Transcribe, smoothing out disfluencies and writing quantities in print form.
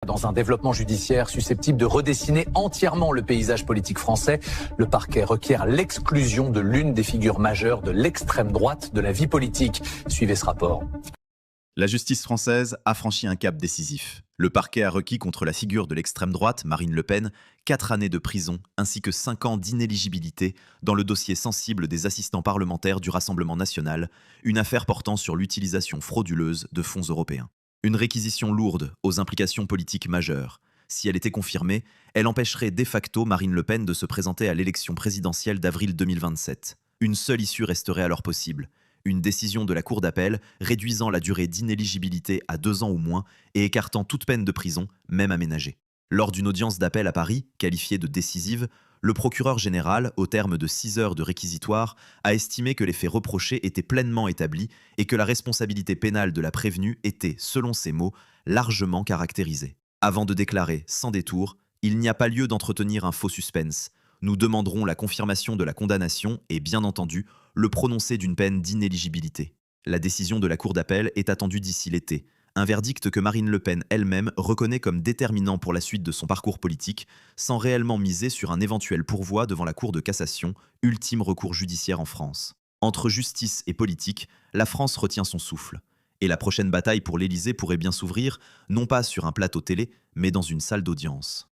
Dans un développement judiciaire susceptible de redessiner entièrement le paysage politique français, le parquet requiert l'exclusion de l'une des figures majeures de l'extrême droite de la vie politique. Suivez ce rapport. La justice française a franchi un cap décisif. Le parquet a requis contre la figure de l'extrême droite, Marine Le Pen, 4 années de prison ainsi que 5 ans d'inéligibilité dans le dossier sensible des assistants parlementaires du Rassemblement national, une affaire portant sur l'utilisation frauduleuse de fonds européens. Une réquisition lourde aux implications politiques majeures. Si elle était confirmée, elle empêcherait de facto Marine Le Pen de se présenter à l'élection présidentielle d'avril 2027. Une seule issue resterait alors possible. Une décision de la Cour d'appel réduisant la durée d'inéligibilité à 2 ans ou moins et écartant toute peine de prison, même aménagée. Lors d'une audience d'appel à Paris, qualifiée de décisive, le procureur général, au terme de 6 heures de réquisitoire, a estimé que les faits reprochés étaient pleinement établis et que la responsabilité pénale de la prévenue était, selon ses mots, largement caractérisée. Avant de déclarer, sans détour, « Il n'y a pas lieu d'entretenir un faux suspense. Nous demanderons la confirmation de la condamnation et, bien entendu, le prononcé d'une peine d'inéligibilité. » La décision de la Cour d'appel est attendue d'ici l'été. Un verdict que Marine Le Pen elle-même reconnaît comme déterminant pour la suite de son parcours politique, sans réellement miser sur un éventuel pourvoi devant la Cour de cassation, ultime recours judiciaire en France. Entre justice et politique, la France retient son souffle. Et la prochaine bataille pour l'Élysée pourrait bien s'ouvrir, non pas sur un plateau télé, mais dans une salle d'audience.